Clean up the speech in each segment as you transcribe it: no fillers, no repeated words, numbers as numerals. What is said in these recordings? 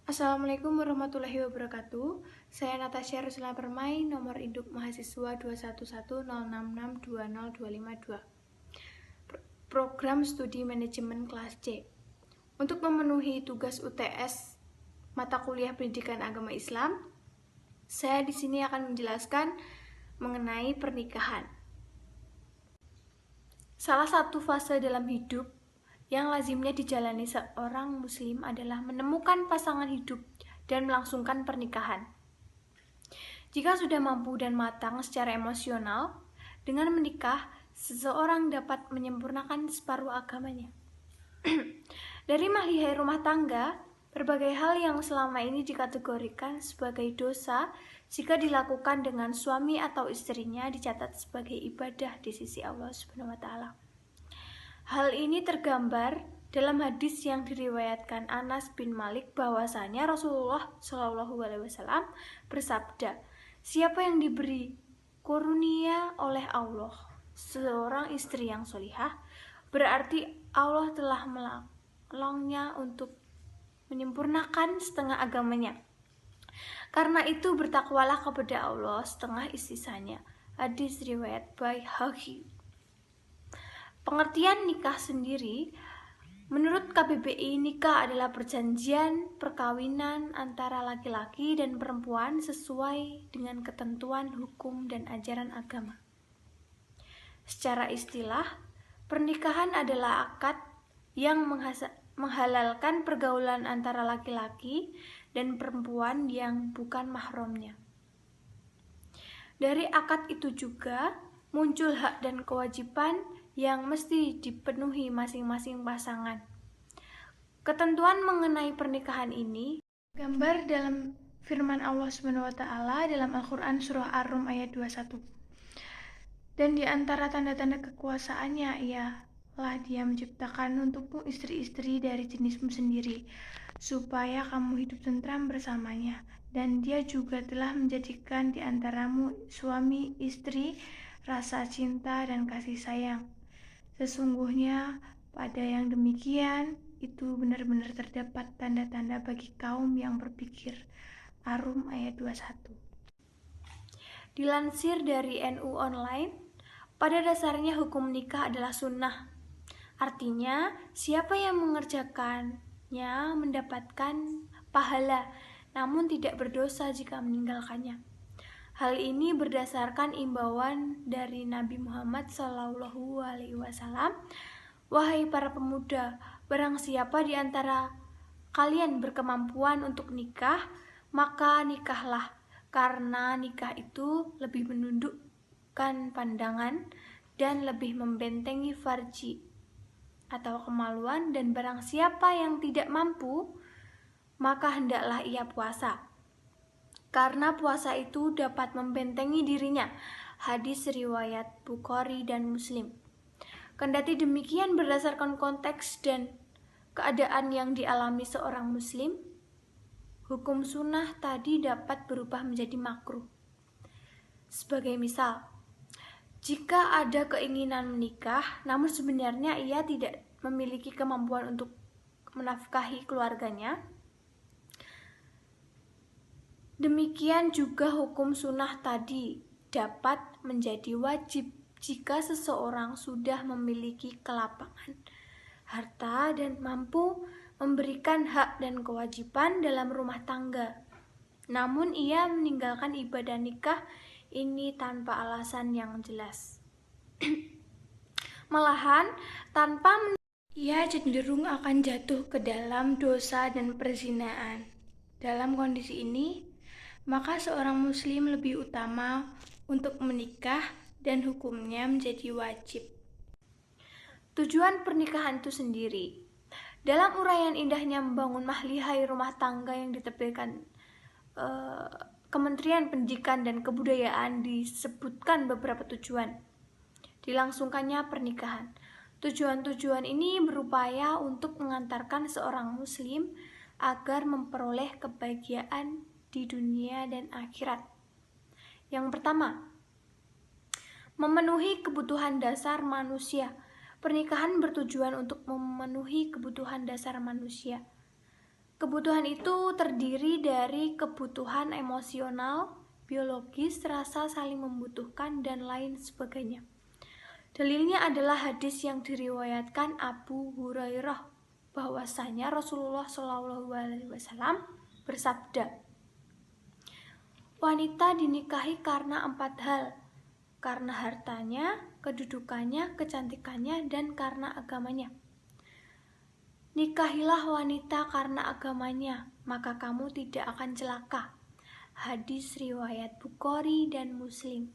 Assalamualaikum warahmatullahi wabarakatuh. Saya Natasha Ruslan Permai, nomor induk mahasiswa 21106620252. Program Studi Manajemen kelas C. Untuk memenuhi tugas UTS mata kuliah Pendidikan Agama Islam, saya di sini akan menjelaskan mengenai pernikahan. Salah satu fase dalam hidup yang lazimnya dijalani seorang muslim adalah menemukan pasangan hidup dan melangsungkan pernikahan. Jika sudah mampu dan matang secara emosional, dengan menikah, seseorang dapat menyempurnakan separuh agamanya. Dari malihai rumah tangga, berbagai hal yang selama ini dikategorikan sebagai dosa jika dilakukan dengan suami atau istrinya dicatat sebagai ibadah di sisi Allah Subhanahu wa taala. Hal ini tergambar dalam hadis yang diriwayatkan Anas bin Malik bahwasanya Rasulullah Shallallahu alaihi wasallam bersabda, "Siapa yang diberi karunia oleh Allah seorang istri yang solihah, berarti Allah telah menolongnya untuk menyempurnakan setengah agamanya. Karena itu bertakwalah kepada Allah setengah sisanya." Hadis riwayat Baihaqi. Pengertian nikah sendiri, menurut KBBI, nikah adalah perjanjian perkawinan antara laki-laki dan perempuan sesuai dengan ketentuan hukum dan ajaran agama. Secara istilah, pernikahan adalah akad yang menghalalkan pergaulan antara laki-laki dan perempuan yang bukan mahramnya. Dari akad itu juga muncul hak dan kewajiban yang mesti dipenuhi masing-masing pasangan. Ketentuan mengenai pernikahan ini gambar dalam firman Allah Subhanahu wa taala dalam Al-Qur'an surah Ar-Rum ayat 21. Dan di antara tanda-tanda kekuasaannya ialah Dia menciptakan untukmu istri-istri dari jenismu sendiri, supaya kamu hidup tentram bersamanya. Dan Dia juga telah menjadikan di antaramu suami istri rasa cinta dan kasih sayang. Sesungguhnya pada yang demikian itu benar-benar terdapat tanda-tanda bagi kaum yang berpikir. Ar-Rum ayat 21. Dilansir dari NU Online, pada dasarnya hukum nikah adalah sunnah. Artinya, siapa yang mengerjakannya mendapatkan pahala, namun tidak berdosa jika meninggalkannya. Hal ini berdasarkan imbauan dari Nabi Muhammad SAW. "Wahai para pemuda, barang siapa di antara kalian berkemampuan untuk nikah, maka nikahlah, karena nikah itu lebih menundukkan pandangan dan lebih membentengi farji atau kemaluan, dan barang siapa yang tidak mampu, maka hendaklah ia puasa, karena puasa itu dapat membentengi dirinya." Hadis riwayat Bukhari dan Muslim. Kendati demikian, berdasarkan konteks dan keadaan yang dialami seorang muslim, hukum sunnah tadi dapat berubah menjadi makruh. Sebagai misal, jika ada keinginan menikah, namun sebenarnya ia tidak memiliki kemampuan untuk menafkahi keluarganya, demikian juga hukum sunnah tadi dapat menjadi wajib jika seseorang sudah memiliki kelapangan harta dan mampu memberikan hak dan kewajiban dalam rumah tangga. Namun ia meninggalkan ibadah nikah ini tanpa alasan yang jelas. Malahan ia cenderung akan jatuh ke dalam dosa dan perzinaan. Dalam kondisi ini, maka seorang muslim lebih utama untuk menikah dan hukumnya menjadi wajib. Tujuan pernikahan itu sendiri. Dalam uraian indahnya membangun mahlihai rumah tangga yang diterbitkan Kementerian Pendidikan dan Kebudayaan, disebutkan beberapa tujuan dilangsungkannya pernikahan. Tujuan-tujuan ini berupaya untuk mengantarkan seorang muslim agar memperoleh kebahagiaan di dunia dan akhirat. Yang pertama, memenuhi kebutuhan dasar manusia. Pernikahan bertujuan untuk memenuhi kebutuhan dasar manusia. Kebutuhan itu terdiri dari kebutuhan emosional, biologis, rasa saling membutuhkan, dan lain sebagainya. Dalilnya adalah hadis yang diriwayatkan Abu Hurairah bahwasanya Rasulullah SAW bersabda, wanita dinikahi karena 4 hal, karena hartanya, kedudukannya, kecantikannya, dan karena agamanya. Nikahilah wanita karena agamanya, maka kamu tidak akan celaka. Hadis riwayat Bukhari dan Muslim.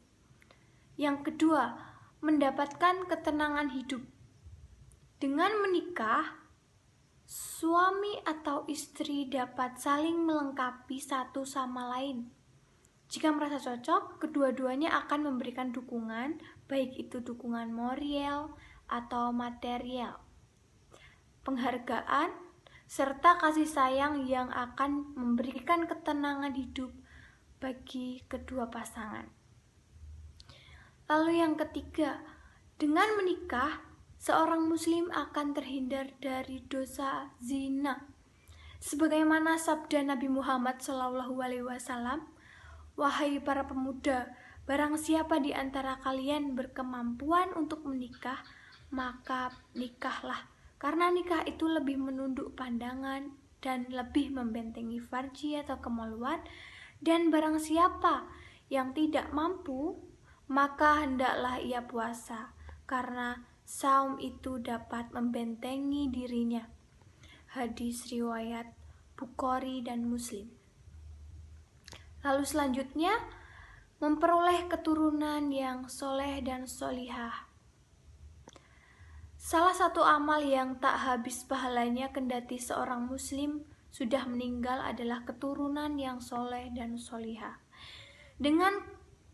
Yang kedua, mendapatkan ketenangan hidup. Dengan menikah, suami atau istri dapat saling melengkapi satu sama lain. Jika merasa cocok, kedua-duanya akan memberikan dukungan, baik itu dukungan moral atau material, penghargaan, serta kasih sayang yang akan memberikan ketenangan hidup bagi kedua pasangan. Lalu yang ketiga, dengan menikah, seorang muslim akan terhindar dari dosa zina. Sebagaimana sabda Nabi Muhammad SAW, wahai para pemuda, barang siapa di antara kalian berkemampuan untuk menikah, maka nikahlah. Karena nikah itu lebih menunduk pandangan dan lebih membentengi farji atau kemaluan. Dan barang siapa yang tidak mampu, maka hendaklah ia puasa, karena saum itu dapat membentengi dirinya. Hadis riwayat Bukhari dan Muslim. Lalu selanjutnya, memperoleh keturunan yang soleh dan solihah. Salah satu amal yang tak habis pahalanya kendati seorang muslim sudah meninggal adalah keturunan yang soleh dan solihah. Dengan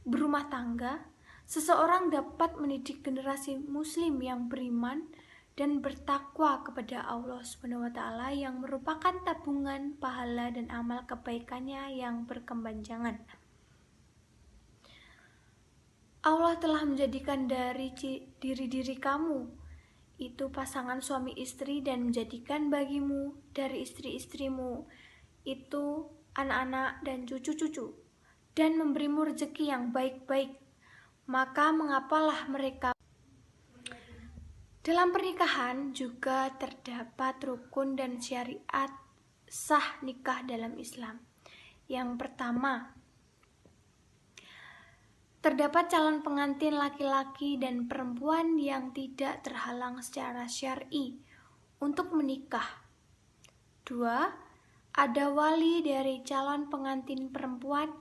berumah tangga, seseorang dapat mendidik generasi muslim yang beriman dan bertakwa kepada Allah SWT yang merupakan tabungan pahala dan amal kebaikannya yang berkepanjangan. Allah telah menjadikan dari diri kamu itu pasangan suami istri dan menjadikan bagimu dari istri-istrimu itu anak-anak dan cucu-cucu dan memberimu rezeki yang baik-baik, maka mengapalah mereka. Dalam pernikahan juga terdapat rukun dan syariat sah nikah dalam Islam. Yang pertama, terdapat calon pengantin laki-laki dan perempuan yang tidak terhalang secara syar'i untuk menikah. 2. Ada wali dari calon pengantin perempuan.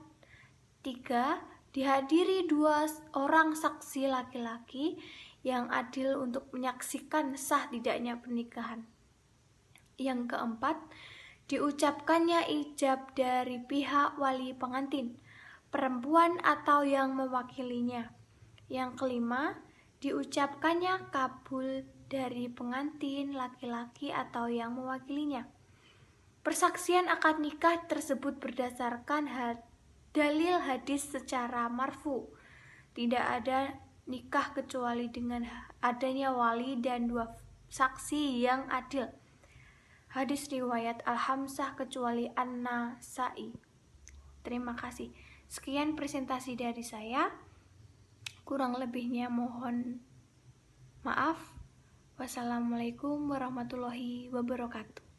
3. Dihadiri 2 orang saksi laki-laki yang adil untuk menyaksikan sah tidaknya pernikahan. Yang keempat, diucapkannya ijab dari pihak wali pengantin, perempuan atau yang mewakilinya. Yang kelima, diucapkannya kabul dari pengantin laki-laki atau yang mewakilinya. Persaksian akad nikah tersebut berdasarkan dalil hadis secara marfu. Tidak ada nikah kecuali dengan adanya wali dan 2 saksi yang adil. Hadis riwayat Al-Hamsah kecuali An-Nasa'i. Terima kasih. Sekian presentasi dari saya. Kurang lebihnya mohon maaf. Wassalamualaikum warahmatullahi wabarakatuh.